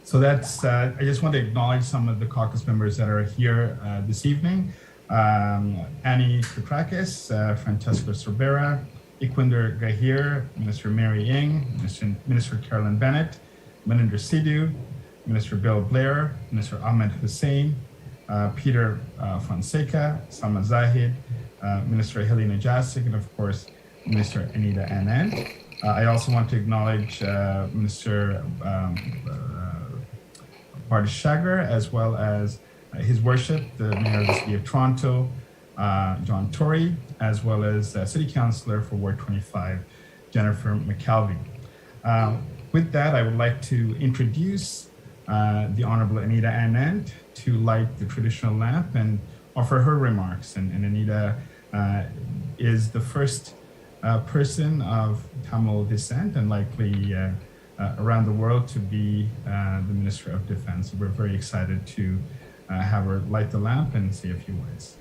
So that's, I just want to acknowledge some of the caucus members that are here this evening. Annie Kukrakis, Francesco Sorbera, Iquinder Gahir, Minister Mary Ng, Minister Carolyn Bennett, Maninder Sidhu, Minister Bill Blair, Minister Ahmed Hussein, Peter Fonseca, Salma Zahid, Minister Helena Jasik, and of course, Minister Anita Anand. I also want to acknowledge Minister Bardishagar, as well as His Worship, the Mayor of the City of Toronto, John Tory, as well as City Councillor for Ward 25, Jennifer McKelvey. With that, I would like to introduce the Honorable Anita Anand to light the traditional lamp and offer her remarks. And Anita is the first person of Tamil descent and likely around the world to be the Minister of Defense. So we're very excited to have her light the lamp and say a few words.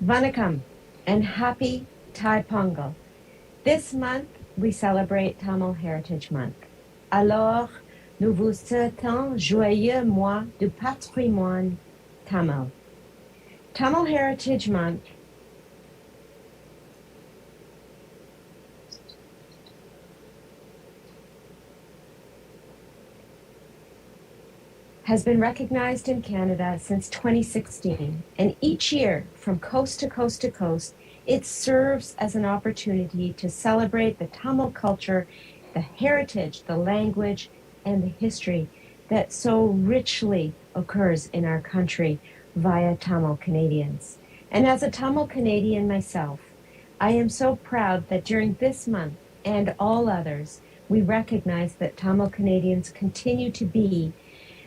Vanakkam and happy Thai Pongal. This month, we celebrate Tamil Heritage Month. Alors, nous vous souhaitons joyeux mois du patrimoine Tamil. Tamil Heritage Month has been recognized in Canada since 2016, and each year, from coast to coast to coast, it serves as an opportunity to celebrate the Tamil culture, the heritage, the language, and the history that so richly occurs in our country via Tamil Canadians. And as a Tamil Canadian myself, I am so proud that during this month and all others, we recognize that Tamil Canadians continue to be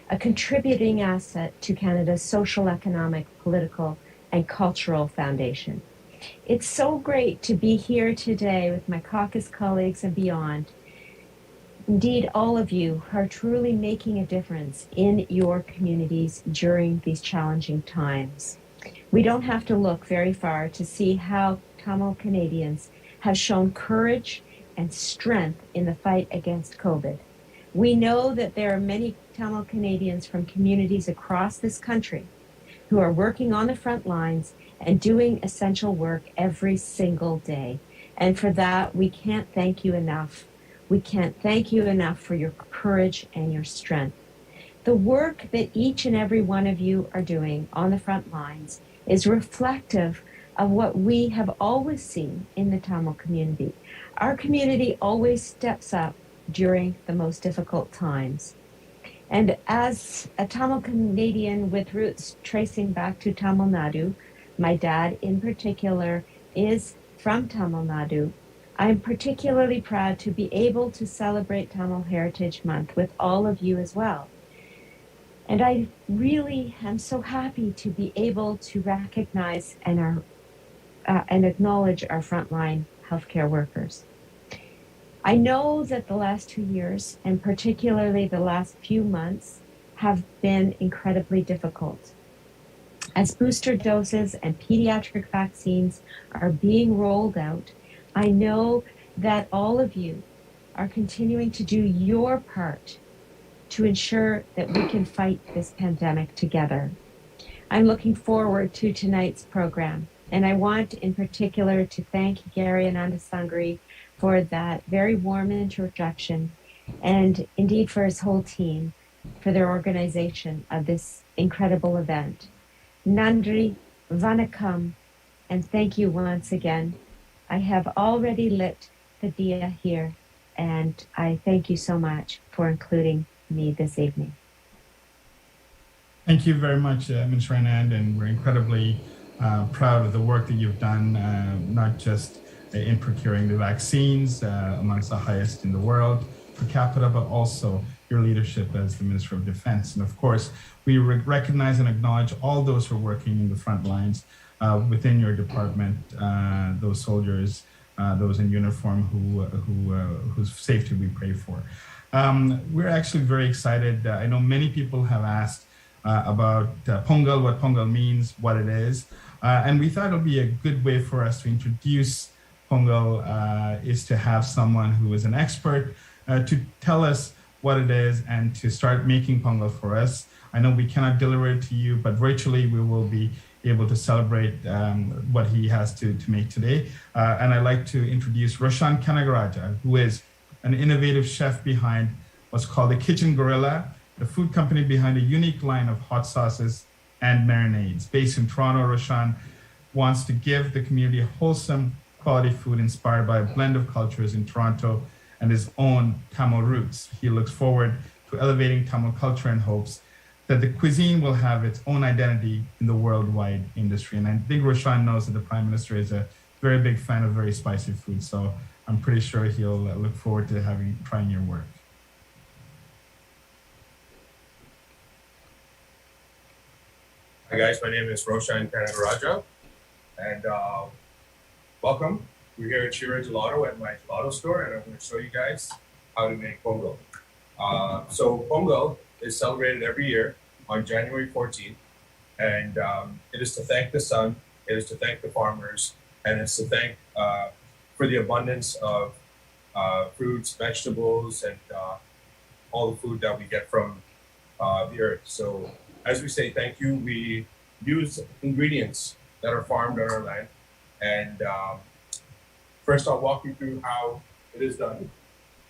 a contributing asset to Canada's social, economic, political, and cultural foundation. It's so great to be here today with my caucus colleagues and beyond. Indeed, all of you are truly making a difference in your communities during these challenging times. We don't have to look very far to see how Tamil Canadians have shown courage and strength in the fight against COVID. We know that there are many Tamil Canadians from communities across this country who are working on the front lines and doing essential work every single day. And for that, we can't thank you enough. We can't thank you enough for your courage and your strength. The work that each and every one of you are doing on the front lines is reflective of what we have always seen in the Tamil community. Our community always steps up during the most difficult times. And as a Tamil Canadian with roots tracing back to Tamil Nadu, my dad in particular is from Tamil Nadu, I am particularly proud to be able to celebrate Tamil Heritage Month with all of you as well. And I really am so happy to be able to recognize and acknowledge our frontline healthcare workers. I know that the last 2 years, and particularly the last few months, have been incredibly difficult. As booster doses and pediatric vaccines are being rolled out, I know that all of you are continuing to do your part to ensure that we can fight this pandemic together. I'm looking forward to tonight's program, and I want in particular to thank Gary Anandasangri for that very warm introduction, and indeed for his whole team for their organization of this incredible event. Nandri, Vanakkam, and thank you once again. I have already lit the diya here, and I thank you so much for including me this evening. Thank you very much, Minister Anand, and we're incredibly proud of the work that you've done, not just in procuring the vaccines, amongst the highest in the world per capita, but also your leadership as the Minister of Defense. And of course, we recognize and acknowledge all those who are working in the front lines within your department, those soldiers, those in uniform whose safety we pray for. We're actually very excited. I know many people have asked about Pongal, what Pongal means, what it is. And we thought it would be a good way for us to introduce Pongal is to have someone who is an expert to tell us what it is and to start making Pongal for us. I know we cannot deliver it to you, but virtually we will be able to celebrate what he has to make today. And I'd like to introduce Roshan Kanagaraja, who is an innovative chef behind what's called the Kitchen Gorilla, the food company behind a unique line of hot sauces and marinades. Based in Toronto, Roshan wants to give the community wholesome, quality food inspired by a blend of cultures in Toronto and his own Tamil roots. He looks forward to elevating Tamil culture and hopes that the cuisine will have its own identity in the worldwide industry. And I think Roshan knows that the Prime Minister is a very big fan of very spicy food. So I'm pretty sure he'll look forward to trying your work. Hi guys, my name is Roshan Kanagaraja, and welcome. We're here at Shira Gelato at my gelato store, and I'm going to show you guys how to make Pongal. So Pongal is celebrated every year on January 14th, and it is to thank the sun, it is to thank the farmers, and it's to thank for the abundance of fruits, vegetables, and all the food that we get from the earth. So as we say thank you, we use ingredients that are farmed on our land. And first I'll walk you through how it is done.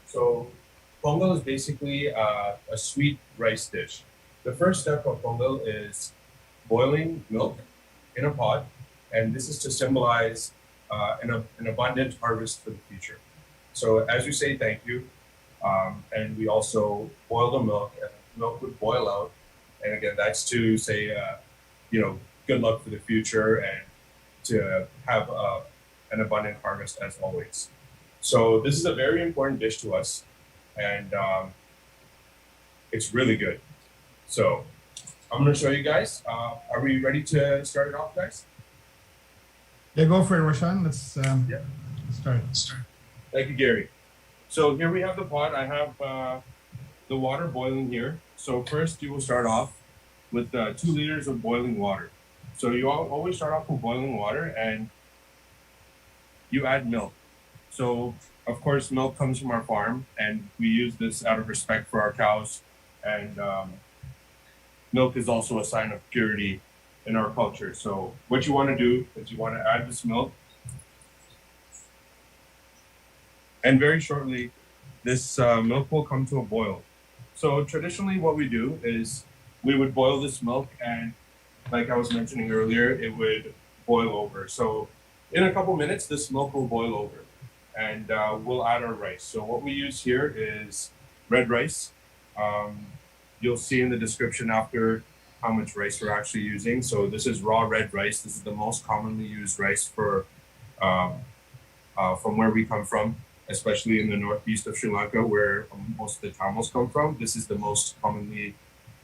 So Pongal is basically a sweet rice dish. The first step of Pongal is boiling milk in a pot, and this is to symbolize an abundant harvest for the future. So as we say thank you, and we also boil the milk, and the milk would boil out. And again, that's to say, good luck for the future and to have an abundant harvest as always. So this is a very important dish to us, and it's really good. So I'm going to show you guys. Are we ready to start it off, guys? Yeah, go for it, Roshan. Let's start. Thank you, Gary. So here we have the pot. I have the water boiling here. So first you will start off with 2 liters of boiling water. So you always start off with boiling water and you add milk. So of course milk comes from our farm and we use this out of respect for our cows, and milk is also a sign of purity in our culture. So what you want to do is you want to add this milk, and very shortly this milk will come to a boil. So traditionally what we do is we would boil this milk, and like I was mentioning earlier, it would boil over. So in a couple minutes, this milk will boil over, and we'll add our rice. So what we use here is red rice. You'll see in the description after how much rice we're actually using. So this is raw red rice. This is the most commonly used rice for from where we come from, especially in the northeast of Sri Lanka, where most of the Tamils come from. This is the most commonly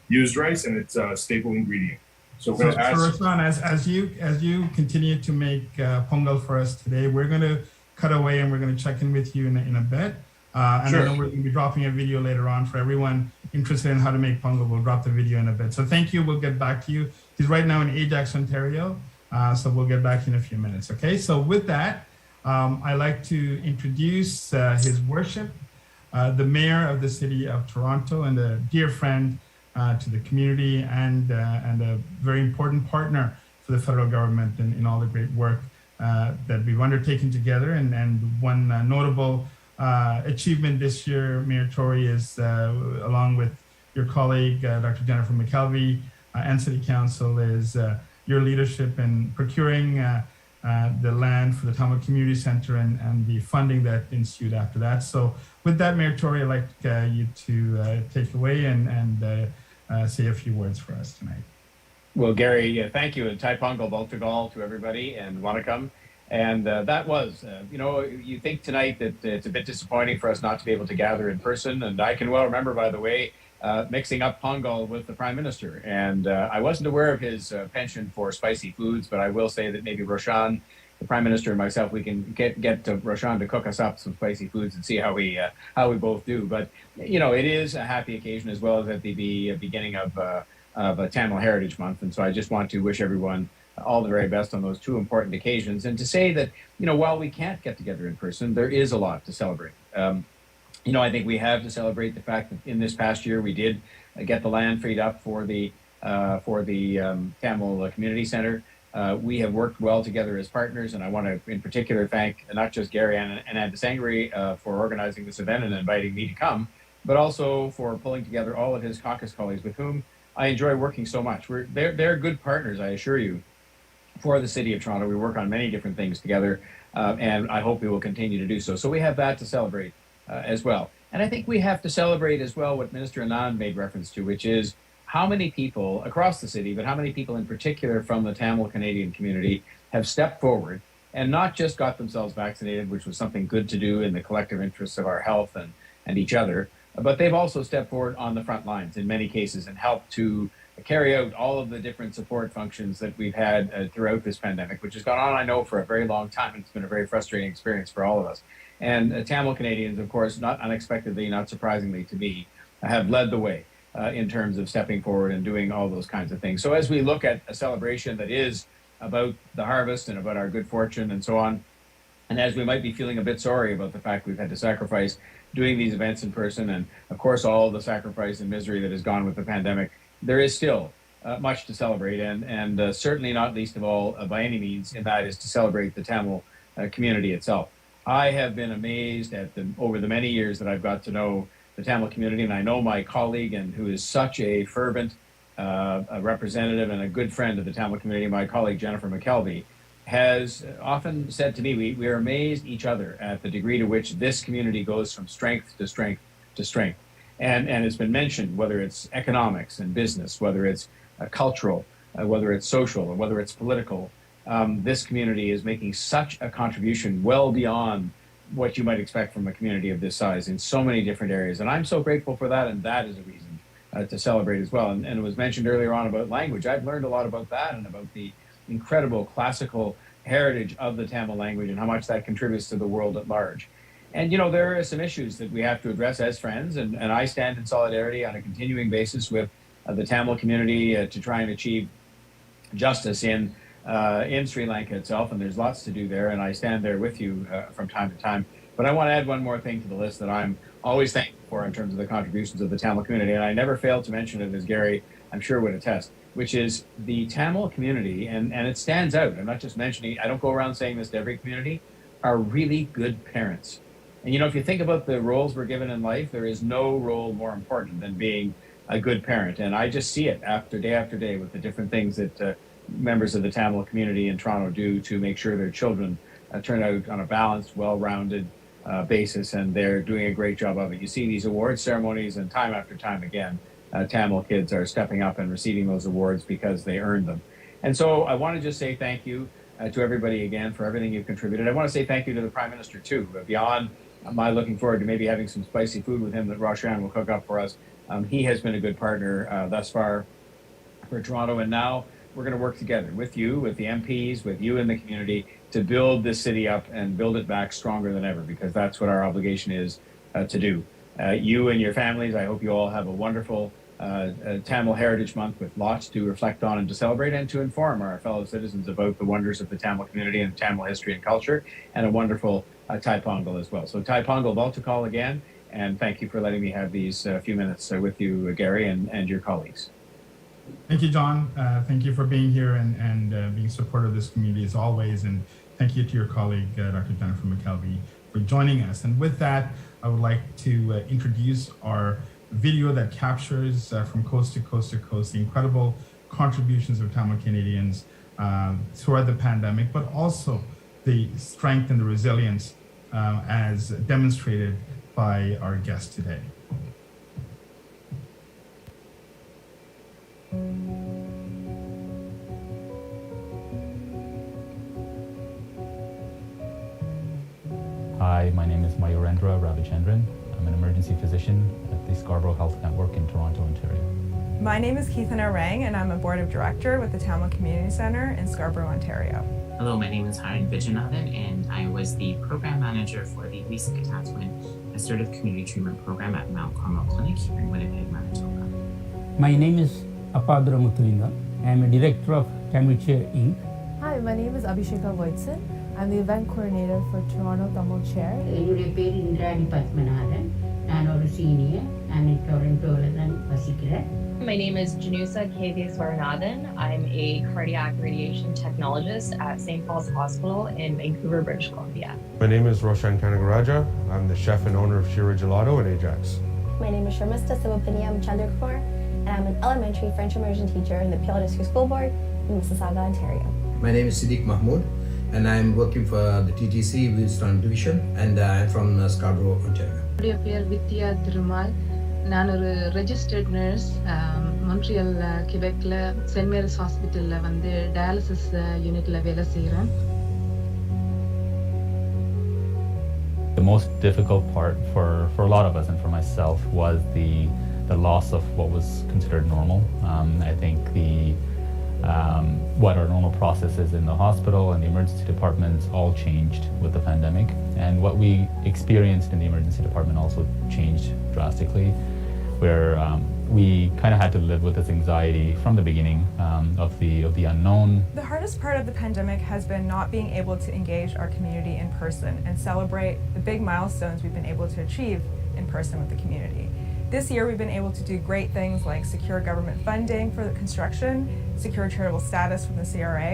used rice, and it's a staple ingredient. So Roshan, as you continue to make Pongal for us today, we're going to cut away and we're going to check in with you in a bit. And Sure. then we're going to be dropping a video later on for everyone interested in how to make Pongal. We'll drop the video in a bit. So thank you. We'll get back to you. He's right now in Ajax, Ontario. So we'll get back in a few minutes. Okay. So with that, I'd like to introduce His Worship, the Mayor of the City of Toronto, and a dear friend to the community, and a very important partner for the federal government in all the great work that we've undertaken together. And one notable achievement this year, Mayor Tory, is along with your colleague, Dr. Jennifer McKelvey, and City Council, is your leadership in procuring the land for the Tamil Community Center and the funding that ensued after that. So with that, Mayor Tory, I'd like you to take away and say a few words for us tonight. Well, Gary, thank you, and Thai Pongal Baltagal to everybody, and Wanakam. And that was, you think tonight that it's a bit disappointing for us not to be able to gather in person. And I can well remember, by the way, mixing up Pongal with the Prime Minister. And I wasn't aware of his penchant for spicy foods, but I will say that maybe Roshan the Prime Minister and myself, we can get to Roshan to cook us up some spicy foods and see how we both do. But it is a happy occasion as well as at the beginning of Tamil Heritage Month, and so I just want to wish everyone all the very best on those two important occasions, and to say that while we can't get together in person, there is a lot to celebrate. I think we have to celebrate the fact that in this past year we did get the land freed up for the Tamil Community Center. We have worked well together as partners, and I want to in particular thank not just Gary and Andasangri for organizing this event and inviting me to come, but also for pulling together all of his caucus colleagues with whom I enjoy working so much. They're good partners, I assure you, for the City of Toronto. We work on many different things together, and I hope we will continue to do so. So we have that to celebrate as well. And I think we have to celebrate as well what Minister Anand made reference to, which is how many people across the city, but how many people in particular from the Tamil Canadian community have stepped forward and not just got themselves vaccinated, which was something good to do in the collective interests of our health and each other, but they've also stepped forward on the front lines in many cases and helped to carry out all of the different support functions that we've had throughout this pandemic, which has gone on, I know, for a very long time. It's been a very frustrating experience for all of us. And Tamil Canadians, of course, not unexpectedly, not surprisingly to me, have led the way in terms of stepping forward and doing all those kinds of things. So as we look at a celebration that is about the harvest and about our good fortune and so on, and as we might be feeling a bit sorry about the fact we've had to sacrifice doing these events in person, and of course all the sacrifice and misery that has gone with the pandemic, there is still much to celebrate, and certainly not least of all, by any means, and that is to celebrate the Tamil community itself. I have been amazed at over the many years that I've got to know the Tamil community, and I know my colleague, and who is such a fervent a representative and a good friend of the Tamil community, my colleague Jennifer McKelvey, has often said to me, we are amazed each other at the degree to which this community goes from strength to strength to strength. And it's been mentioned, whether it's economics and business, whether it's cultural, whether it's social, or whether it's political, this community is making such a contribution well beyond what you might expect from a community of this size in so many different areas. And I'm so grateful for that, and that is a reason to celebrate as well. And it was mentioned earlier on about language. I've learned a lot about that and about the incredible classical heritage of the Tamil language and how much that contributes to the world at large. And, there are some issues that we have to address as friends, and I stand in solidarity on a continuing basis with the Tamil community to try and achieve justice in Sri Lanka itself, and there's lots to do there, and I stand there with you from time to time. But I want to add one more thing to the list that I'm always thankful for in terms of the contributions of the Tamil community, and I never fail to mention it, as Gary, I'm sure, would attest, which is the Tamil community, and it stands out. I'm not just mentioning, I don't go around saying this to every community, are really good parents. And if you think about the roles we're given in life, there is no role more important than being a good parent. And I just see it after day with the different things that members of the Tamil community in Toronto do to make sure their children turn out on a balanced, well-rounded basis, and they're doing a great job of it. You see these awards ceremonies, and time after time again, Tamil kids are stepping up and receiving those awards because they earned them. And so I want to just say thank you to everybody again for everything you've contributed. I want to say thank you to the Prime Minister too, beyond my looking forward to maybe having some spicy food with him that Roshan will cook up for us. He has been a good partner thus far for Toronto, and now we're going to work together with you, with the MPs, with you in the community to build this city up and build it back stronger than ever, because that's what our obligation is to do. You and your families, I hope you all have a wonderful Tamil Heritage Month with lots to reflect on and to celebrate, and to inform our fellow citizens about the wonders of the Tamil community and Tamil history and culture, and a wonderful Thai Pongal as well. So Thai Pongal Baltukal again, and thank you for letting me have these few minutes with you, Gary, and your colleagues. Thank you, John. Thank you for being here and being supportive of this community as always. And thank you to your colleague, Dr. Jennifer McKelvey, for joining us. And with that, I would like to introduce our video that captures from coast to coast to coast the incredible contributions of Tamil Canadians throughout the pandemic, but also the strength and the resilience as demonstrated by our guest today. Hi, my name is Mayurendra Ravichandran. I'm an emergency physician at the Scarborough Health Network in Toronto, Ontario. My name is Keithana Rang, and I'm a board of director with the Tamil Community Centre in Scarborough, Ontario. Hello, my name is Haran Vijanathan, and I was the program manager for the Recent Attachment Assertive Community Treatment Program at Mount Carmel Clinic here in Winnipeg, Manitoba. My name is Apadra Muthulinga. I am a director of Cambridgeshire Inc. Hi, my name is Abhisheka Voitson. I'm the event coordinator for Toronto Tamil Chair. என்னுடைய பேர் இந்திராணி பத்மநாதன். நான் ஒரு senior. நான் டொரண்டோவில் தான் வசிக்கிறேன். My name is Janusa Swaranathan. I'm a cardiac radiation technologist at St. Paul's Hospital in Vancouver, British Columbia. My name is Roshan Kanagaraja. I'm the chef and owner of Shira Gelato in Ajax. My name is Sharmista Sivapanyam Chandrakumar, and I'm an elementary French immersion teacher in the Peel District School Board in Mississauga, Ontario. My name is Siddiq Mahmood, and I'm working for the TTC Wilson Division, and I'm from Scarborough, Ontario. என்னுடைய பேர் வித்யா திருமால். நான் ஒரு registered nurse. Montreal கிபெக்கில் Saint Mary's ஹாஸ்பிட்டலில் வந்து dialysis யூனிட்டில் வேலை செய்கிறேன். The most difficult part for a lot of us and for myself was the loss of what was considered normal. I think what our normal processes in the hospital and the emergency departments all changed with the pandemic, and what we experienced in the emergency department also changed drastically, where we kind of had to live with this anxiety from the beginning of the unknown. The hardest part of the pandemic has been not being able to engage our community in person and celebrate the big milestones we've been able to achieve in person with the community. This year, we've been able to do great things like secure government funding for the construction, secure charitable status from the CRA,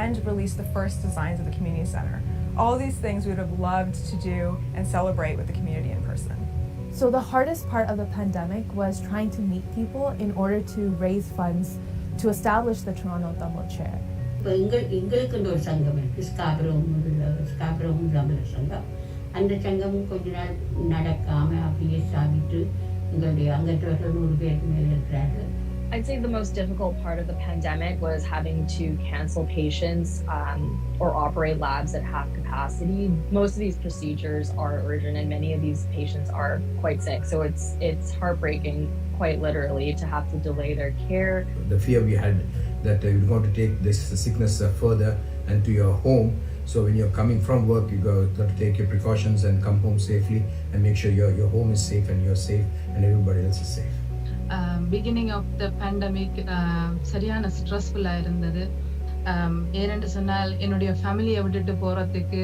and release the first designs of the community center. All these things we would have loved to do and celebrate with the community in person. So the hardest part of the pandemic was trying to meet people in order to raise funds to establish the Toronto Tamil Chair. இப்போ எங்களுக்கு ஒரு சங்கம் இருக்குது, Scarborough Tamil சங்கம். அந்த சங்கம் கொஞ்ச நாள் நடக்காமல் அப்படியே சாப்பிட்டு எங்களுடைய அங்கத்தவர்கள் 100 பேருக்கு மேலே இருக்கிறார்கள். I'd say the most difficult part of the pandemic was having to cancel patients or operate labs at half capacity. Most of these procedures are urgent and many of these patients are quite sick. So it's heartbreaking, quite literally, to have to delay their care. The fear we had that you're going to take this sickness further and to your home. So when you're coming from work, you got to take your precautions and come home safely and make sure your home is safe and you're safe and everybody else is safe. Beginning of the pandemic சரியான ஸ்ட்ரெஸ்ஃபுல்லாக இருந்தது. ஏனென்று சொன்னால் என்னுடைய ஃபேமிலியை விட்டுட்டு போகிறதுக்கு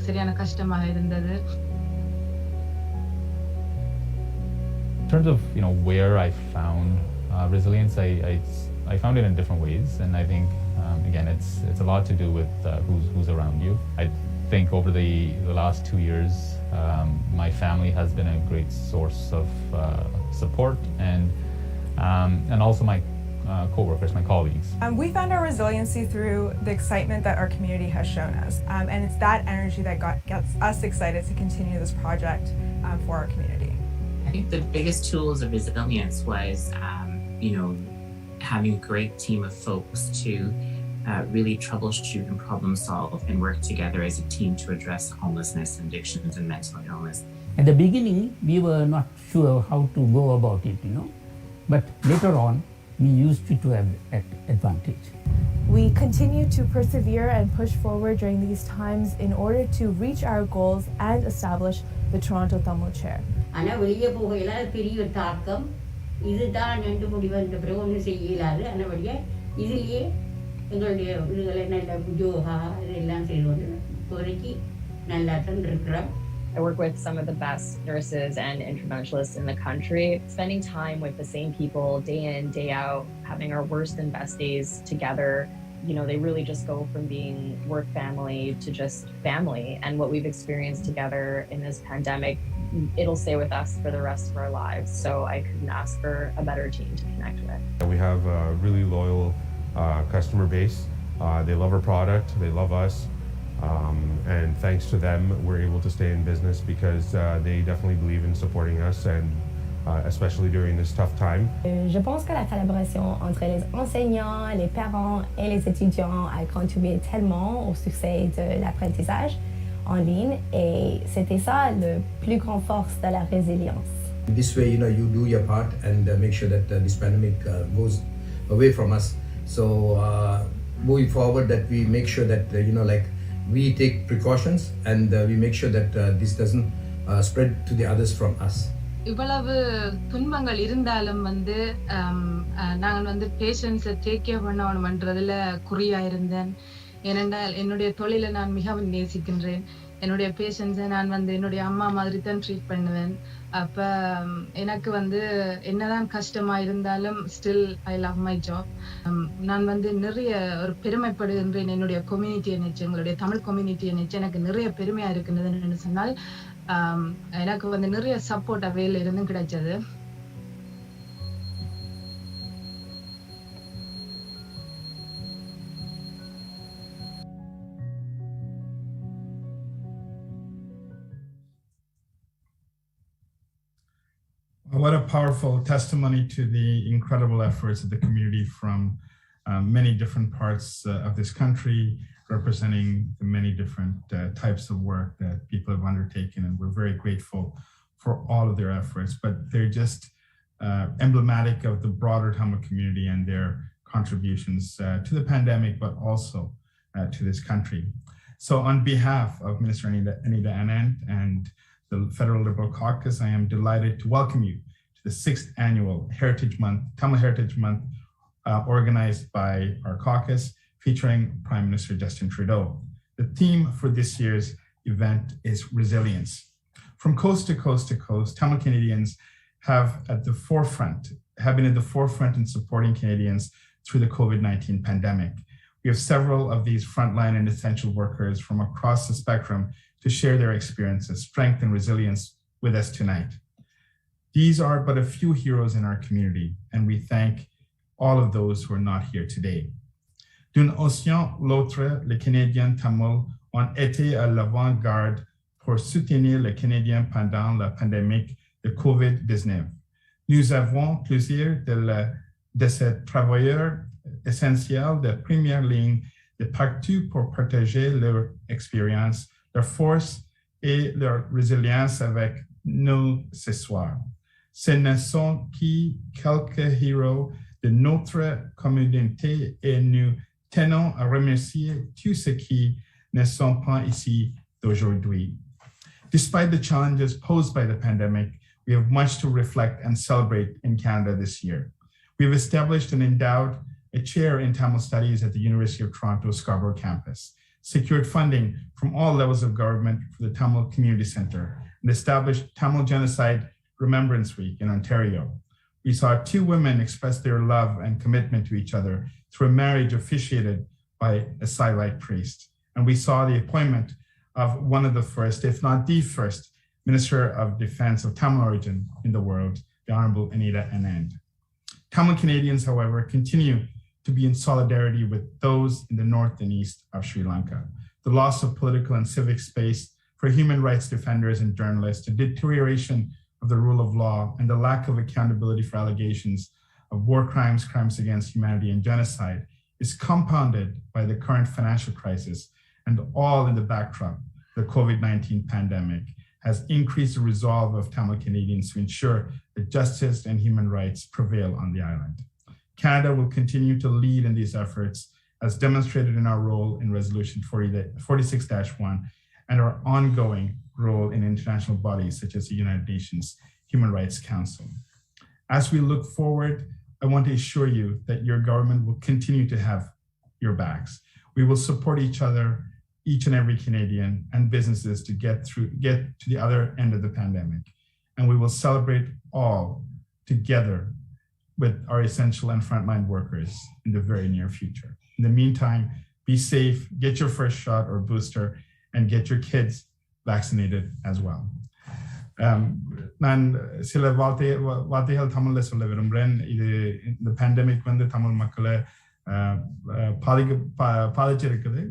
சரியான கஷ்டமாக இருந்தது. In terms of where I found resilience, I found it in different ways, and I think again it's a lot to do with who's around you. I think over the last 2 years, my family has been a great source of support, and also my co-workers, my colleagues. We found our resiliency through the excitement that our community has shown us, and it's that energy that gets us excited to continue this project for our community. I think the biggest tools of resilience was, having a great team of folks to really troubleshoot and problem solve and work together as a team to address homelessness, addictions, and mental illness. At the beginning, we were not sure how to go about it, but later on, we used it to have advantage. We continue to persevere and push forward during these times in order to reach our goals and establish the Toronto Tamil Chair. ஆனால் வெளியே போகையில பெரிய தாக்கம் இதுதான் ரெண்டு முடிவந்த பிறகு ஒன்றும் செய்ய இயலாது. அதனால இதுலேயே எங்களுடைய இதுகளை நல்ல யோகா இதெல்லாம் செய்து கொண்டு இப்போதைக்கு நல்லா தான் இருக்கிறோம். I work with some of the best nurses and interventionists in the country. Spending time with the same people day in, day out, having our worst and best days together, they really just go from being work family to just family. And what we've experienced together in this pandemic, it'll stay with us for the rest of our lives. So I couldn't ask for a better team to connect with. We have a really loyal customer base. They love our product, they love us. And thanks to them, we're able to stay in business because they definitely believe in supporting us, and especially during this tough time. Je pense que la collaboration entre les enseignants, les parents et les étudiants a contribué tellement au succès de l'apprentissage en ligne, et c'était ça le plus grand force de la résilience. This way, you do your part and make sure that this pandemic goes away from us. So moving forward that we make sure that we take precautions and we make sure that this doesn't spread to the others from us. இவ்வளவு துன்பங்கள் இருந்தாலும் நான் பேஷன்ஸை take care பண்ணணும்ன்றதுல குறியா இருந்தேன். ஏனென்றால் என்னுடைய தொழிலை நான் மிகவும் நேசிக்கின்றேன். என்னுடைய பேஷன்ஸை நான் என்னுடைய அம்மா மாதிரி தான் ட்ரீட் பண்ணுவேன். அப்ப எனக்கு என்னதான் கஷ்டமா இருந்தாலும் still I love my job. நான் நிறைய ஒரு பெருமைப்படுகின்றேன் என்னுடைய கம்யூனிட்டியை நினைச்சு, எங்களுடைய தமிழ் கம்யூனிட்டியை நினைச்சு எனக்கு நிறைய பெருமையா இருக்குன்னு சொன்னால் எனக்கு நிறைய சப்போர்ட் அவையில இருந்தும் கிடைச்சது. What a powerful testimony to the incredible efforts of the community from many different parts of this country, representing the many different types of work that people have undertaken. And we're very grateful for all of their efforts, but they're just emblematic of the broader Tamil community and their contributions to the pandemic, but also to this country. So on behalf of Minister Anita Anand and the Federal Liberal Caucus, I am delighted to welcome you to the 6th annual Heritage Month, Tamil Heritage Month, organized by our caucus, featuring Prime Minister Justin Trudeau. The theme for this year's event is resilience. From coast to coast to coast, Tamil Canadians have been at the forefront in supporting Canadians through the COVID-19 pandemic. We have several of these frontline and essential workers from across the spectrum to share their experiences, strength, and resilience with us tonight. These are but a few heroes in our community, and we thank all of those who are not here today. D'une océan l'autre, les Canadiens Tamils ont été à l'avant-garde pour soutenir les Canadiens pendant la pandémie de COVID-19. Nous avons plusieurs de ces travailleurs essentiels de première ligne de partout pour partager leur expérience, leur force et leur résilience avec nous ce soir. Ce ne sont que quelques héros de notre communauté et nous tenons à remercier tous ceux qui ne sont pas ici d'aujourd'hui. Despite the challenges posed by the pandemic, we have much to reflect and celebrate in Canada this year. We have established and endowed a chair in Tamil Studies at the University of Toronto Scarborough campus, secured funding from all levels of government for the Tamil Community Center, and established Tamil Genocide Remembrance Week in Ontario. We saw 2 women express their love and commitment to each other through a marriage officiated by a Silite priest. And we saw the appointment of one of the first, if not the first, Minister of Defense of Tamil origin in the world, the Honorable Anita Anand. Tamil Canadians, however, continue to be in solidarity with those in the north and east of Sri Lanka. The loss of political and civic space for human rights defenders and journalists, the deterioration of the rule of law, and the lack of accountability for allegations of war crimes, crimes against humanity, and genocide is compounded by the current financial crisis, and all in the backdrop of the COVID-19 pandemic has increased the resolve of Tamil Canadians to ensure that justice and human rights prevail on the island. Canada will continue to lead in these efforts as demonstrated in our role in Resolution 46-1 and our ongoing role in international bodies such as the United Nations Human Rights Council. As we look forward, I want to assure you that your government will continue to have your backs. We will support each other, each and every Canadian and businesses to get to the other end of the pandemic. And we will celebrate all together with our essential and frontline workers in the very near future. In the meantime, be safe, get your first shot or booster, and get your kids vaccinated as well. நான் சில வார்த்தைகள் தமிழ்ல சொல்ல விரும்புகிறேன். இது இந்த pandemic Tamil மக்களை பாதிச்சிருக்குது.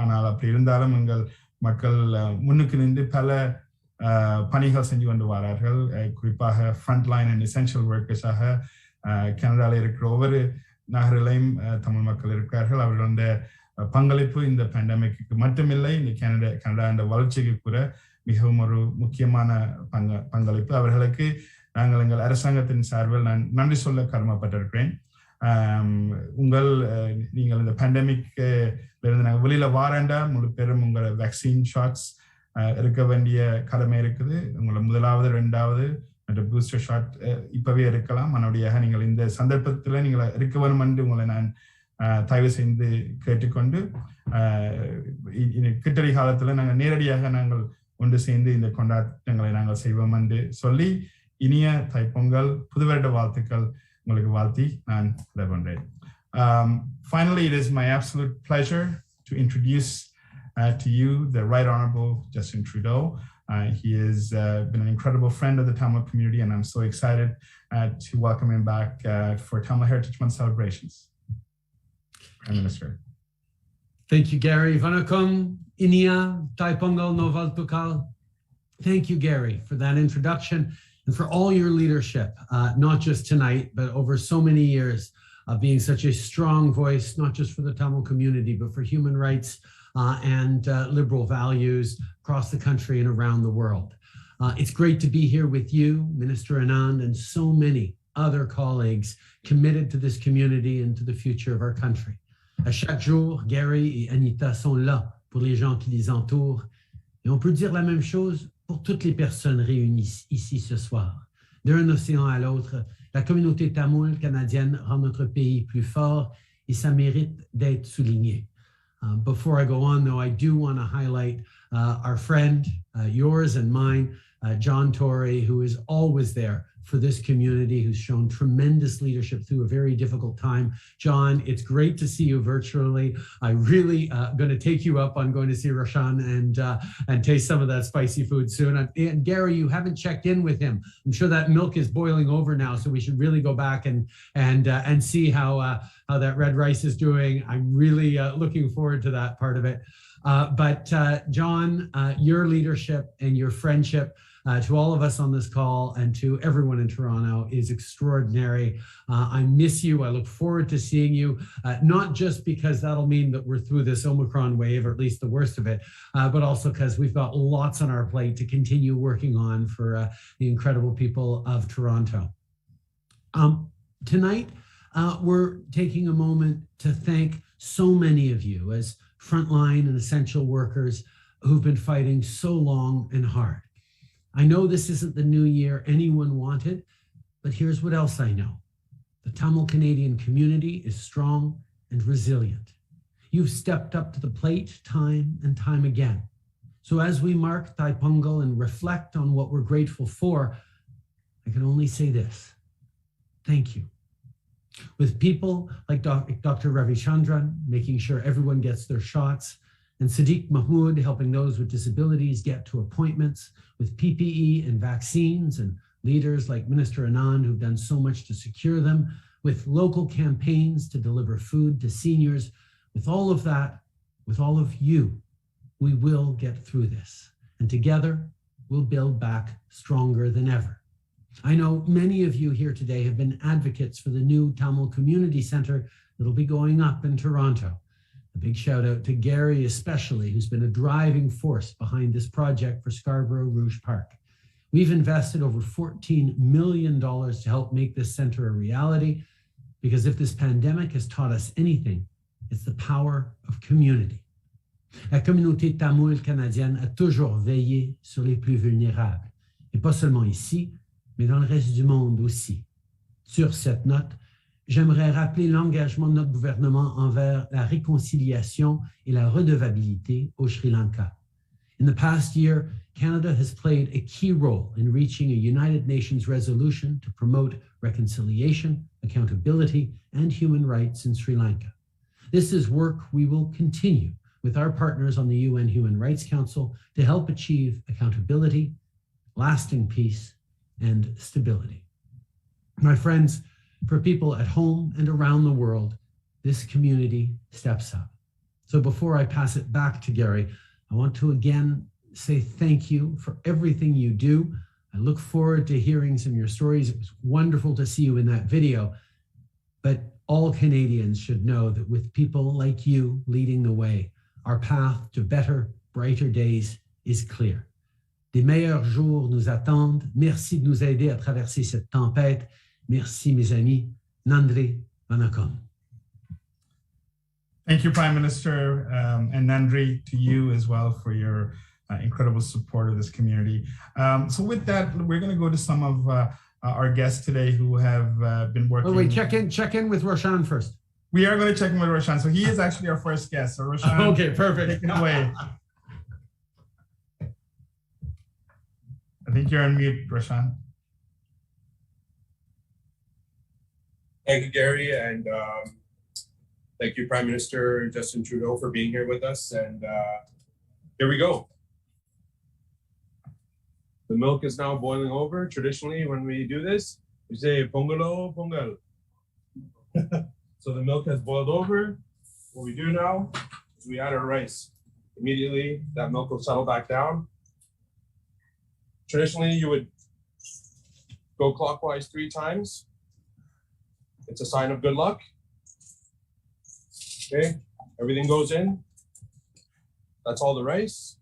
ஆனால் அப்படி இருந்தாலும் எங்கள் மக்கள் முன்னுக்கு நின்று பல பணிகள் செஞ்சு கொண்டு வரார்கள். குறிப்பாக ஃப்ரண்ட்லைன் அண்ட் எசென்ஷியல் ஒர்க்கர்ஸாக கனடாவில் இருக்கிற ஒவ்வொரு நகரிலையும் தமிழ் மக்கள் இருக்கிறார்கள். அவர்களுடைய பங்களிப்பு இந்த பேண்டமிக்கு மட்டுமில்லை, இந்த கனடா என்ற வளர்ச்சிக்கு கூட மிகவும் ஒரு முக்கியமான பங்களிப்பு. அவர்களுக்கு நாங்கள் எங்கள் அரசாங்கத்தின் சார்பில் நான் நன்றி சொல்ல கடமைப்பட்டிருக்கிறேன். நீங்கள் இந்த பேண்டமிக் இருந்து நாங்கள் வெளியில் வாரண்டா முழு பேரும் உங்களை வேக்சின் ஷாட்ஸ் இருக்க வேண்டிய கடமை இருக்குது. உங்களை முதலாவது 2வது மற்ற பூஸ்டர் ஷாட் இப்பவே இருக்கலாம். மறுபடியாக நீங்கள் இந்த சந்தர்ப்பத்தில் நீங்கள் இருக்க வேணும் என்று உங்களை நான் தயவு செய்து கேட்டுக்கொண்டு கிட்டடி காலத்தில் நாங்கள் நேரடியாக நாங்கள் ஒன்று சேர்ந்து இந்த கொண்டாட்டங்களை நாங்கள் செய்வோம் என்று சொல்லி இனிய தைப்பொங்கல் புது வருட வாழ்த்துக்கள் உங்களுக்கு வாழ்த்தி நான் விடைபெறுகிறேன். Finally, it is my absolute pleasure to introduce to you the Right Honorable Justin Trudeau. He has been an incredible friend of the Tamil community, and I'm so excited to welcome him back for Tamil Heritage Month celebrations. Prime Minister. Thank you, Gary. Vanakkam, Inia, Thai Pongal, Noval Tukal. Thank you, Gary, for that introduction and for all your leadership, not just tonight, but over so many years of being such a strong voice, not just for the Tamil community, but for human rights and liberal values across the country and around the world. It's great to be here with you, Minister Anand, and so many other colleagues committed to this community and to the future of our country. À chaque jour, Gary et Anita sont là pour les gens qui les entourent. Et on peut dire la même chose pour toutes les personnes réunies ici ce soir. D'un océan à l'autre, la communauté tamoule canadienne rend notre pays plus fort et ça mérite d'être souligné. Before I go on, though, I do want to highlight our friend, yours and mine, John Tory, who is always there for this community, who's shown tremendous leadership through a very difficult time. John, it's great to see you virtually. I really going to take you up on going to see Roshan and taste some of that spicy food soon. And Gary, you haven't checked in with him. I'm sure that milk is boiling over now, so we should really go back and see how that red rice is doing. I'm really looking forward to that part of it. But John, your leadership and your friendship to all of us on this call and to everyone in Toronto is extraordinary. I miss you. I look forward to seeing you, not just because that'll mean that we're through this Omicron wave, or at least the worst of it, but also because we've got lots on our plate to continue working on for the incredible people of Toronto. Tonight, we're taking a moment to thank so many of you as frontline and essential workers who've been fighting so long and hard. I know this isn't the new year anyone wanted, but here's what else I know. The Tamil Canadian community is strong and resilient. You've stepped up to the plate time and time again. So as we mark Thai Pongal and reflect on what we're grateful for, I can only say this: thank you. With people like Dr. Ravi Chandran making sure everyone gets their shots, and Sadiq Mahmood helping those with disabilities get to appointments, with PPE and vaccines, and leaders like Minister Anand who've done so much to secure them, with local campaigns to deliver food to seniors. With all of that, with all of you, we will get through this. And together, we'll build back stronger than ever. I know many of you here today have been advocates for the new Tamil Community Centre that'll be going up in Toronto. A big shout out to Gary especially, who's been a driving force behind this project for Scarborough Rouge Park. We've invested over $14 million to help make this centre a reality, because if this pandemic has taught us anything, it's the power of community. La communauté tamoule canadienne a toujours veillé sur les plus vulnérables, et pas seulement ici, mais dans le reste du monde aussi. Sur cette note, j'aimerais rappeler l'engagement de notre gouvernement envers la réconciliation et la redevabilité au Sri Lanka. In the past year, Canada has played a key role in reaching a United Nations resolution to promote reconciliation, accountability, and human rights in Sri Lanka. This is work we will continue with our partners on the UN Human Rights Council to help achieve accountability, lasting peace, and stability. My friends, for people at home and around the world, this community steps up. So before I pass it back to Gary, I want to again say thank you for everything you do. I look forward to hearing some of your stories. It was wonderful to see you in that video. But all Canadians should know that with people like you leading the way, our path to better, brighter days is clear. Des meilleurs jours nous attendent. Merci de nous aider à traverser cette tempête. Merci, mes amis. Nandri Vanakkam. Thank you, Prime Minister, and Nandri, to you as well for your incredible support of this community. So with that, we're going to go to some of our guests today who have been working. Oh, wait, check in with Roshan first. We are going to check in with Roshan. So he is actually our first guest. So Roshan, okay, perfect. Take it away. I think you're on mute, Roshan. Thank you, Gary, and thank you, Prime Minister Justin Trudeau, for being here with us. And here we go. The milk is now boiling over. Traditionally, when we do this, we say Pongalo, Pongal. So the milk has boiled over. What we do now is we add our rice. Immediately, that milk will settle back down. Traditionally, you would go clockwise 3 times. It's a sign of good luck. Okay, everything goes in. That's all the rice.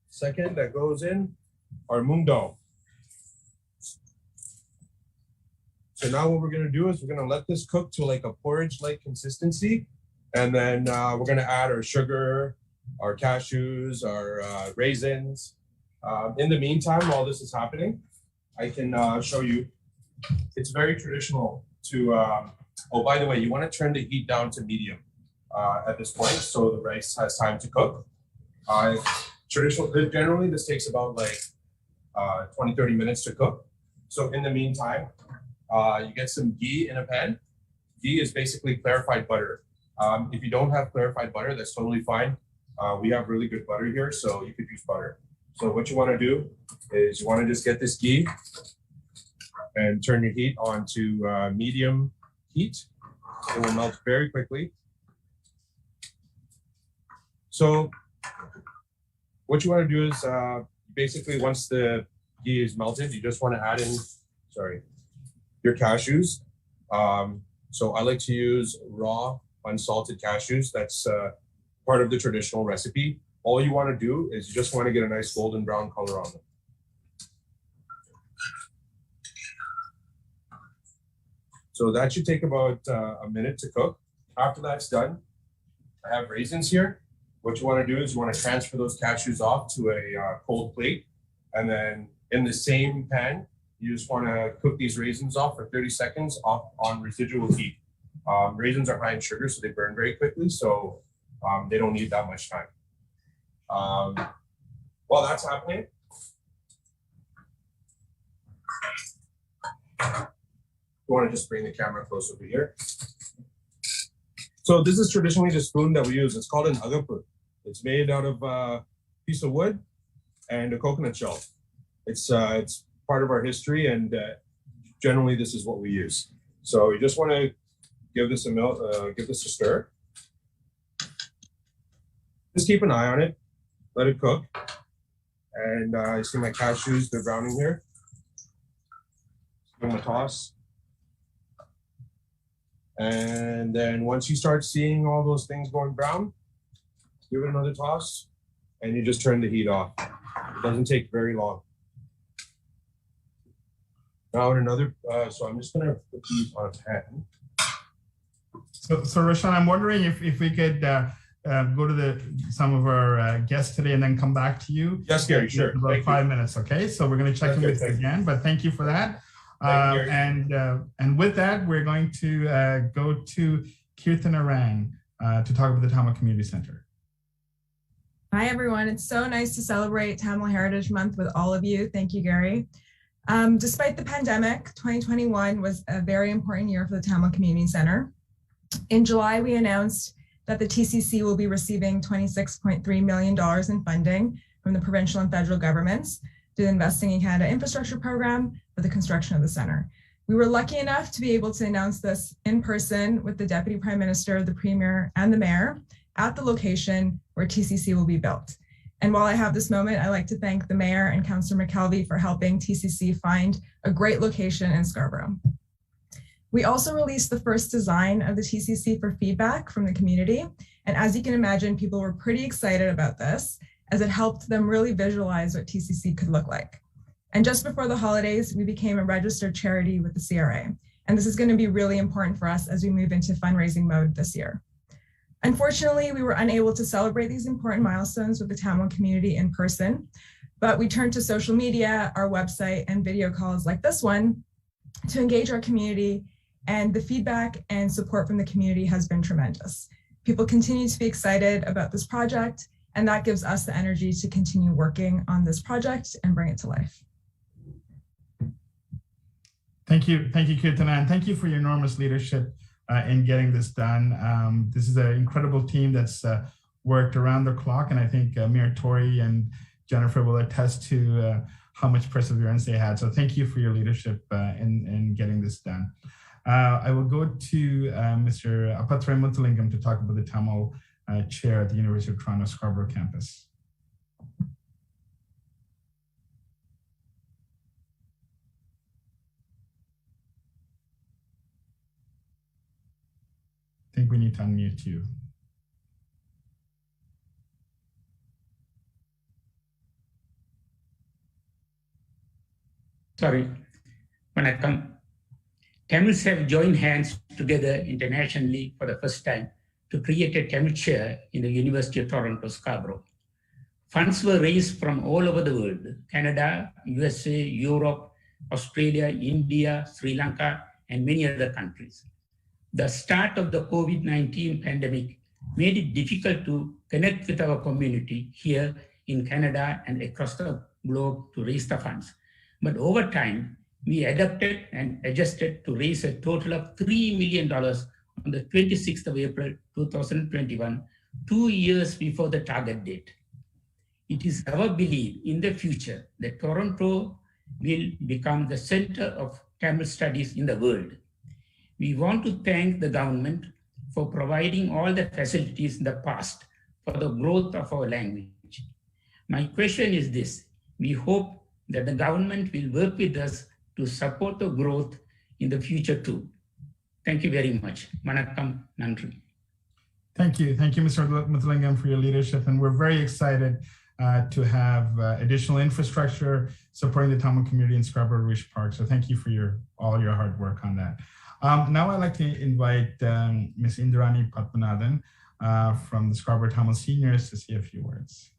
Second, that goes in our mung dal. So now what we're gonna do is we're gonna let this cook to like a porridge-like consistency. And then we're gonna add our sugar, our cashews, our raisins. In the meantime, while this is happening, I can show you, it's very traditional to, oh, by the way, you wanna turn the heat down to medium at this point so the rice has time to cook. Generally, this takes about like 20-30 minutes to cook. So in the meantime, you get some ghee in a pan. Ghee is basically clarified butter. If you don't have clarified butter, that's totally fine. We have really good butter here, so you could use butter. So what you want to do is you want to just get this ghee and turn your heat on to medium heat. It will melt very quickly. So what you want to do is basically once the ghee is melted, you just want to add in, your cashews. So I like to use raw, unsalted cashews. That's part of the traditional recipe. All you want to do is you just want to get a nice golden brown color on them. So that should take about a minute to cook. After that's done, I have raisins here. What you want to do is you want to transfer those cashews off to a cold plate. And then in the same pan, you just want to cook these raisins off for 30 seconds off on residual heat. Raisins are high in sugar, so they burn very quickly. So they don't need that much time. While that's happening, you want to just bring the camera close over here. So this is traditionally the spoon that we use. It's called an agapur. It's made out of a piece of wood and a coconut shell. It's part of our history, and generally this is what we use. So you just want to give this a stir. Just keep an eye on it. Let it cook. And you see my cashews, they're browning here. Give them a toss. And then once you start seeing all those things going brown, give it another toss, and you just turn the heat off. It doesn't take very long. Now in another, so I'm just gonna put these on a pan. So Roshan, I'm wondering if we could go to some of our guests today and then come back to you. Yes, Gary, sure. About 5 minutes, okay? So we're going to check in with you again, but thank you for that. And with that, we're going to go to Kirtan Arang to talk about the Tamil Community Center. Hi, everyone. It's so nice to celebrate Tamil Heritage Month with all of you. Thank you, Gary. Despite the pandemic, 2021 was a very important year for the Tamil Community Center. In July, we announced that the TCC will be receiving $26.3 million in funding from the provincial and federal governments through the Investing in Canada Infrastructure Program for the construction of the center. We were lucky enough to be able to announce this in person with the Deputy Prime Minister, the Premier, and the Mayor at the location where TCC will be built. And while I have this moment, I'd like to thank the Mayor and Councillor McKelvey for helping TCC find a great location in Scarborough. We also released the first design of the TCC for feedback from the community. And as you can imagine, people were pretty excited about this as it helped them really visualize what TCC could look like. And just before the holidays, we became a registered charity with the CRA. and this is going to be really important for us as we move into fundraising mode this year. Unfortunately, we were unable to celebrate these important milestones with the Tamil community in person, but we turned to social media, our website, and video calls like this one to engage our community, and the feedback and support from the community has been tremendous. People continue to be excited about this project, and that gives us the energy to continue working on this project and bring it to life. Thank you, Kirtana, and thank you for your enormous leadership in getting this done. This is an incredible team that's worked around the clock, and I think Mayor Tory and Jennifer will attest to how much perseverance they had. So thank you for your leadership in getting this done. I will go to Mr. Apatre Muthalingam to talk about the Tamil chair at the University of Toronto Scarborough campus. I think we need to unmute you. Sorry, Vanakkam. Tamils have joined hands together internationally for the first time to create a Tamil chair in the University of Toronto Scarborough. Funds were raised from all over the world: Canada, USA, Europe, Australia, India, Sri Lanka, and many other countries. The start of the COVID-19 pandemic made it difficult to connect with our community here in Canada and across the globe to raise the funds. But over time, we adapted and adjusted to raise a total of $3 million on the 26th of April, 2021, 2 years before the target date. It is our belief in the future that Toronto will become the center of Tamil studies in the world. We want to thank the government for providing all the facilities in the past for the growth of our language. My question is this: we hope that the government will work with us to support the growth in the future too. Thank you very much. Vanakkam, Nandri. Thank you, Mr. Muthalingam, for your leadership, and we're very excited to have additional infrastructure supporting the Tamil community in Scarborough Rouge Park. So thank you for all your hard work on that. Now I'd like to invite Ms. Indrani Padmanathan from the Scarborough Tamil Seniors to say a few words.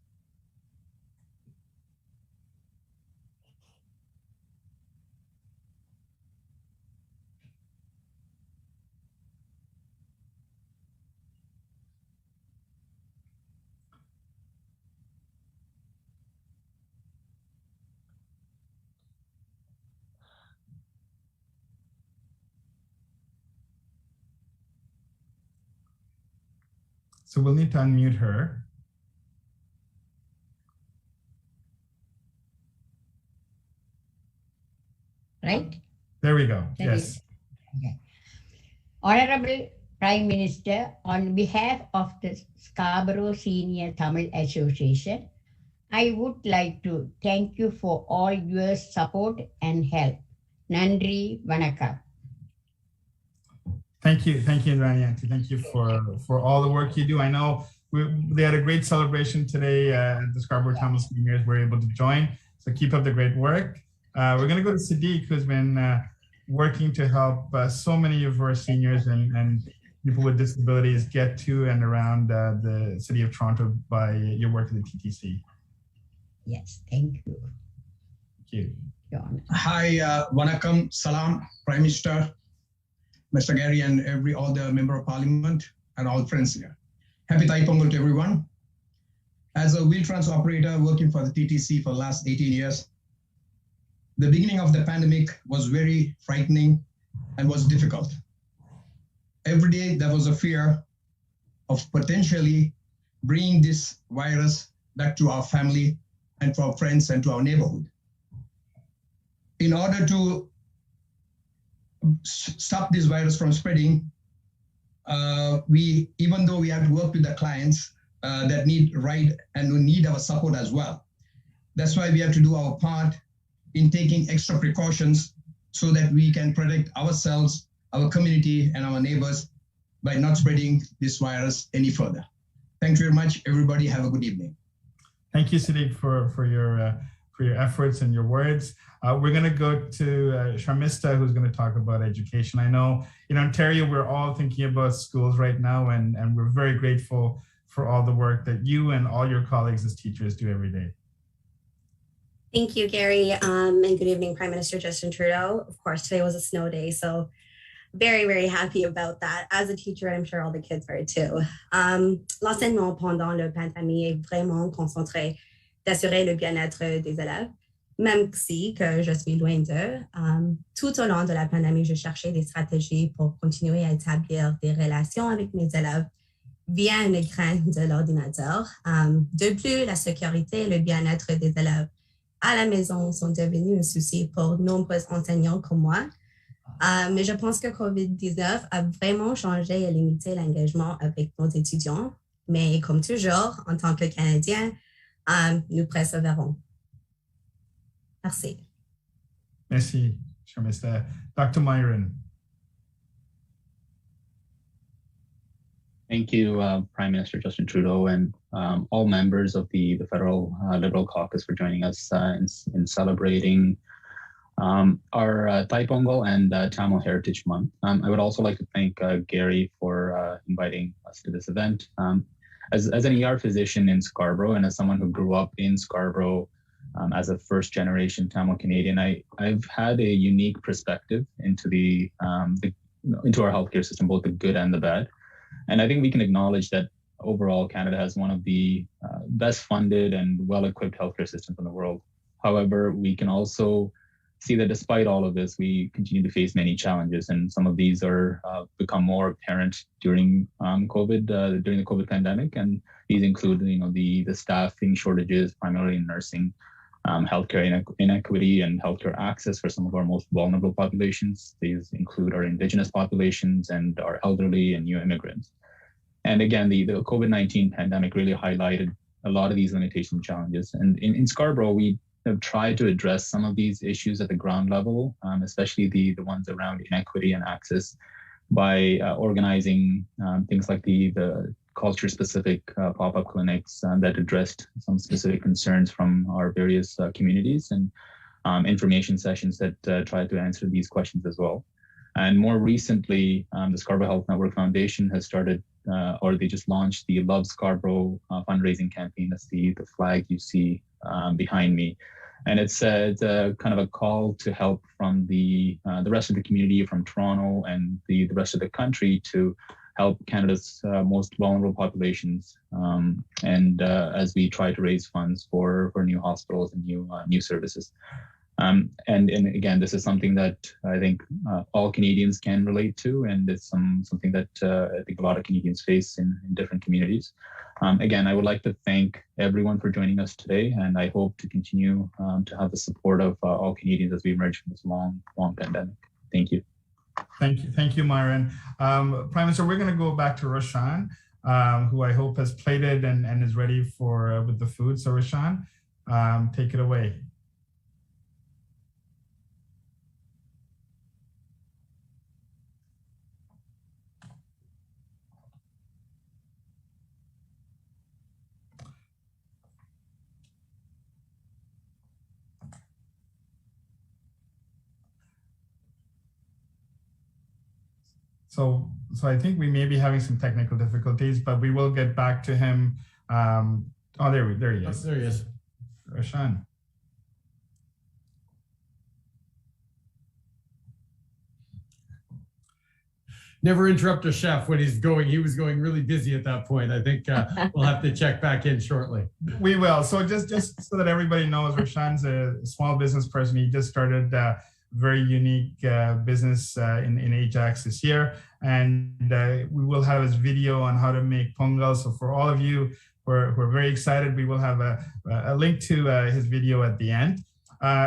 So we'll need to unmute her. Right? There we go. Yes. Okay. Honorable Prime Minister, on behalf of the Scarborough Senior Tamil Association, I would like to thank you for all your support and help. Nandri Vanakkam. Thank you, Indrani Auntie. Thank you for all the work you do. I know they had a great celebration today at the Scarborough Tamil Seniors were able to join. So keep up the great work. We're going to go to Sadiq, who's been working to help so many of our seniors and people with disabilities get to and around the city of Toronto by your work at the TTC. Yes, thank you. Thank you. Hi, Vanakkam, Salam, Prime Minister, Mr. Gary, and all the Member of Parliament and all friends here. Happy Thai Pongal to everyone. As a wheel-trans operator working for the TTC for the last 18 years, the beginning of the pandemic was very frightening and was difficult. Every day there was a fear of potentially bringing this virus back to our family and to our friends and to our neighborhood. In order to stop this virus from spreading, even though we have to work with the clients that need ride and who need our support as well. That's why we have to do our part in taking extra precautions so that we can protect ourselves, our community, and our neighbors by not spreading this virus any further. Thank you very much, everybody. Have a good evening. Thank you, Sadiq, for your efforts and your words. We're going to go to Sharmista, who's going to talk about education. I know in Ontario, we're all thinking about schools right now, and we're very grateful for all the work that you and all your colleagues as teachers do every day. Thank you, Gary, and good evening, Prime Minister Justin Trudeau. Of course, today was a snow day, so very, very happy about that. As a teacher, I'm sure all the kids are too. L'enseignement pendant le pandémie est vraiment concentré d'assurer le bien-être des élèves, même si que je suis loin d'eux. Tout au long de la pandémie, je cherchais des stratégies pour continuer à établir des relations avec mes élèves via un écran de l'ordinateur. De plus, la sécurité et le bien-être des élèves à la maison sont devenus un souci pour nombreux enseignants comme moi. Mais je pense que COVID-19 a vraiment changé et limité l'engagement avec nos étudiants. Mais comme toujours, en tant que Canadiens, nous persévérons. Merci. Merci, Sharmista. Dr. Myron. Thank you, Prime Minister Justin Trudeau, and all members of the federal Liberal Caucus for joining us in celebrating our Thai Pongal and Tamil Heritage Month. I would also like to thank Gary for inviting us to this event. As an ER physician in Scarborough and as someone who grew up in Scarborough as a first-generation Tamil Canadian, I've had a unique perspective into into our healthcare system, both the good and the bad. And I think we can acknowledge that overall Canada has one of the best funded and well-equipped healthcare systems in the world. However, we can also see that despite all of this, we continue to face many challenges, and some of these are become more apparent during during the COVID pandemic. And these include, the staffing shortages, primarily in nursing, healthcare inequity, and healthcare access for some of our most vulnerable populations. These include our Indigenous populations and our elderly and new immigrants. And again, the COVID-19 pandemic really highlighted a lot of these limitations and challenges. And in Scarborough, we have tried to address some of these issues at the ground level, especially the ones around inequity and access, by organizing things like the culture-specific pop-up clinics that addressed some specific concerns from our various communities, and information sessions that tried to answer these questions as well. And more recently, the Scarborough Health Network Foundation has started, or they just launched the Love Scarborough fundraising campaign. That's the flag you see behind me. And it's a kind of a call to help from the rest of the community, from Toronto and the rest of the country, to help Canada's most vulnerable populations, and as we try to raise funds for new hospitals and new services. And again, this is something that I think all Canadians can relate to, and it's something that I think a lot of Canadians face in different communities. Again, I would like to thank everyone for joining us today, and I hope to continue to have the support of all Canadians as we emerge from this long pandemic. Thank you. Thank you, Myron. Prime Minister, we're going to go back to Roshan, who I hope has plated and is ready for with the food. So Roshan, take it away. So I think we may be having some technical difficulties, but we will get back to him. There he is. There he is. Roshan. Never interrupt a chef when he's going. He was going really busy at that point. I think we'll have to check back in shortly. We will. So just so that everybody knows, Roshan's a small business person. He just started very unique business in Ajax this year, and we will have his video on how to make Pongal. So for all of you who are very excited, we will have a link to his video at the end.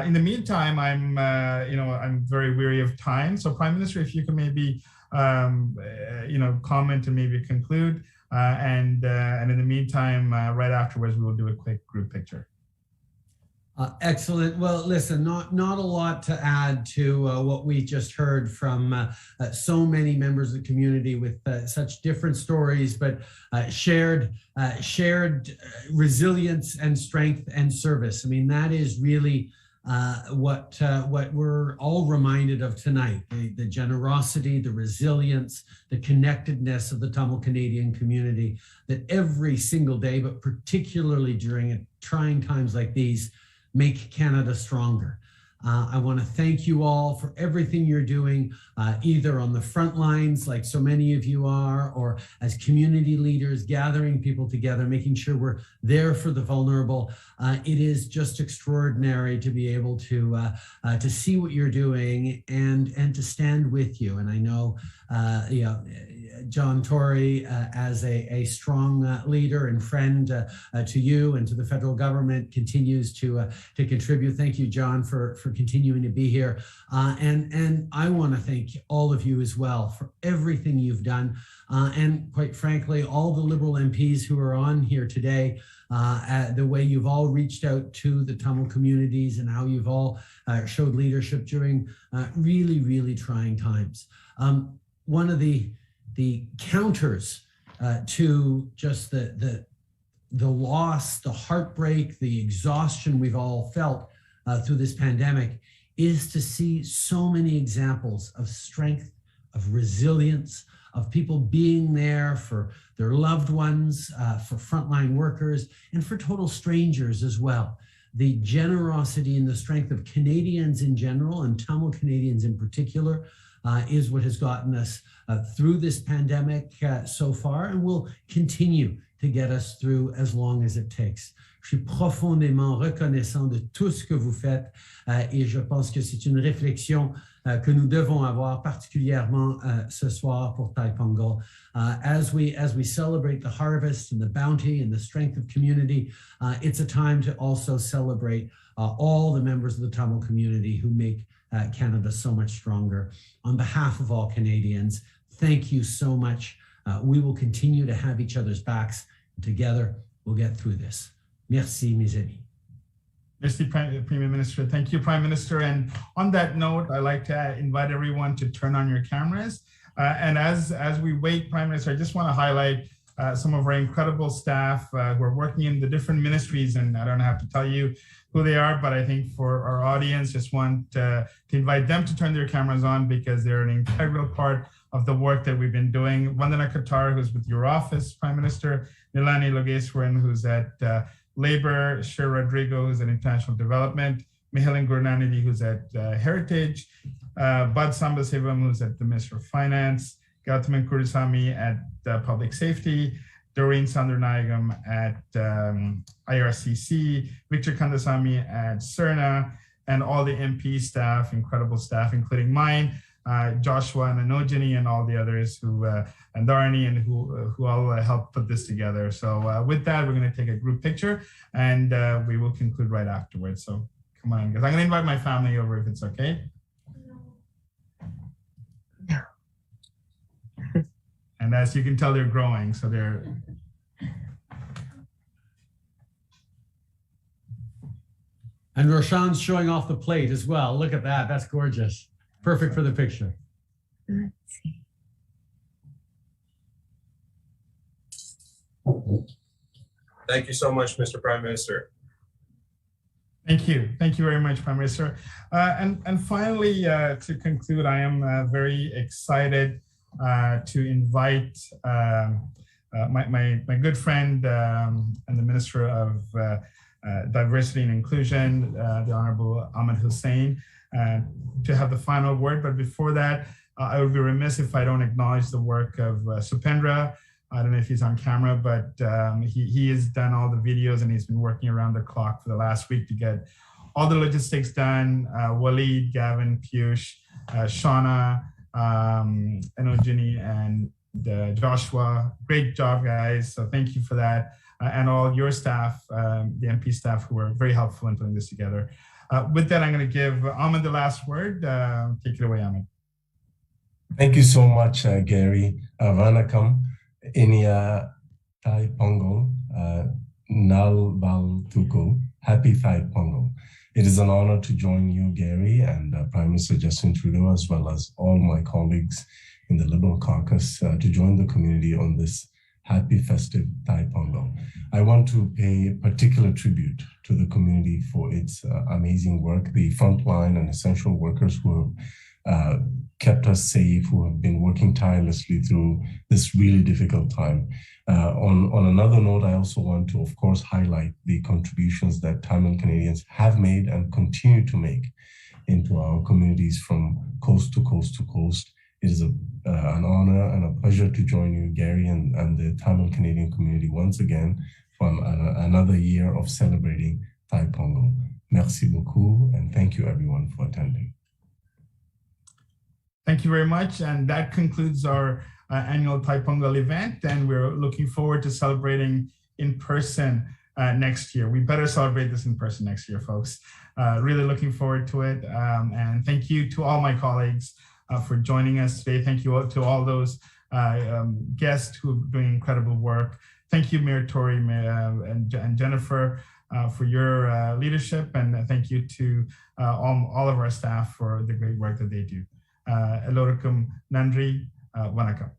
In the meantime, I'm very weary of time. So Prime Minister, if you can maybe comment and maybe conclude, and in the meantime, right afterwards, we will do a quick group picture. Excellent. Well, listen, not a lot to add to what we just heard from so many members of the community with such different stories, but shared resilience and strength and service. I mean, that is really what we're all reminded of tonight: the generosity, the resilience, the connectedness of the Tamil Canadian community. That every single day, but particularly during trying times like these, make Canada stronger. I want to thank you all for everything you're doing, either on the front lines, like so many of you are, or as community leaders, gathering people together, making sure we're there for the vulnerable. It is just extraordinary to be able to see what you're doing and to stand with you. And I know, John Tory, as a strong leader and friend to you and to the federal government, continues to contribute. Thank you, John, for continuing to be here. And I want to thank all of you as well for everything you've done. And quite frankly, all the Liberal MPs who are on here today, the way you've all reached out to the Tamil communities and how you've all showed leadership during really, really trying times. One of the counters to just the loss, the heartbreak, the exhaustion we've all felt through this pandemic is to see so many examples of strength, of resilience, of people being there for their loved ones, for frontline workers, and for total strangers as well. The generosity and the strength of Canadians in general, and Tamil Canadians in particular, is what has gotten us through this pandemic so far, and will continue to get us through as long as it takes. Je suis profondément reconnaissant de tout ce que vous faites et je pense que c'est une réflexion que nous devons avoir particulièrement ce soir pour Tai Pongal. As we celebrate the harvest and the bounty and the strength of community, it's a time to also celebrate all the members of the Tamil community who make Canada so much stronger. On behalf of all Canadians, thank you so much. We will continue to have each other's backs. Together, we'll get through this. Merci, mes amis. Merci, Prime Minister. Thank you, Prime Minister. And on that note, I'd like to invite everyone to turn on your cameras. And as we wait, Prime Minister, I just want to highlight some of our incredible staff who are working in the different ministries. And I don't have to tell you who they are, but I think for our audience, just want to invite them to turn their cameras on because they're an integral part of the work that we've been doing. Vandana Qatar, who's with your office, Prime Minister, Nilani Logeswaran, who's at Labor, Sher Rodrigo, who's at International Development, Mihailin Gurnanidi, who's at Heritage, Bud Sambasevam, who's at the Ministry of Finance, Gautaman Kurisamy at Public Safety, Doreen Sandranayagam at IRCC, Victor Kandasamy at CERNA, and all the MP staff, incredible staff, including mine, Joshua and Anojini and all the others who, and Dharani, and who all helped put this together. So with that, we're going to take a group picture and we will conclude right afterwards. So come on, guys. I'm going to invite my family over if it's okay. And as you can tell, they're growing, so they're... And Roshan's showing off the plate as well. Look at that, that's gorgeous. Perfect for the picture. Let's see. Thank you so much, Mr. Prime Minister. Thank you. Thank you very much, Prime Minister. And finally, to conclude, I am very excited to invite my good friend and the Minister of Diversity and Inclusion, the Honorable Ahmed Hussein, to have the final word. But before that, I would be remiss if I don't acknowledge the work of Supendra. I don't know if he's on camera, but he has done all the videos and he's been working around the clock for the last week to get all the logistics done. Waleed, Gavin, Piyush, Shauna, Anojini, and Joshua. Great job, guys. So thank you for that. And all your staff, the MP staff who were very helpful in putting this together. With that, I'm going to give Ahmed the last word. Take it away, Ahmed. Thank you so much, Gary. Vanakam, Inia Tai Pongal, Nal Bal Tuku, Happy Thai Pongal. It is an honor to join you, Gary, and Prime Minister Justin Trudeau, as well as all my colleagues in the Liberal Caucus to join the community on this happy festive Thai Pongal. I want to pay particular tribute to the community for its amazing work, the frontline and essential workers who have kept us safe, who have been working tirelessly through this really difficult time. On another note, I also want to, of course, highlight the contributions that Tamil Canadians have made and continue to make into our communities from coast to coast to coast. It is an honor and a pleasure to join you, Gary, and the Tamil Canadian community once again for another year of celebrating Thai Pongal. Merci beaucoup, and thank you everyone for attending. Thank you very much, and that concludes our annual Thai Pongal event, and we're looking forward to celebrating in person next year. We better celebrate this in person next year, folks. Really looking forward to it, and thank you to all my colleagues for joining us today. Thank you to all those guests who are doing incredible work. Thank you, Mayor Tory and Jennifer, for your leadership, and thank you to all of our staff for the great work that they do. Elorakum Nandri, Vanakam.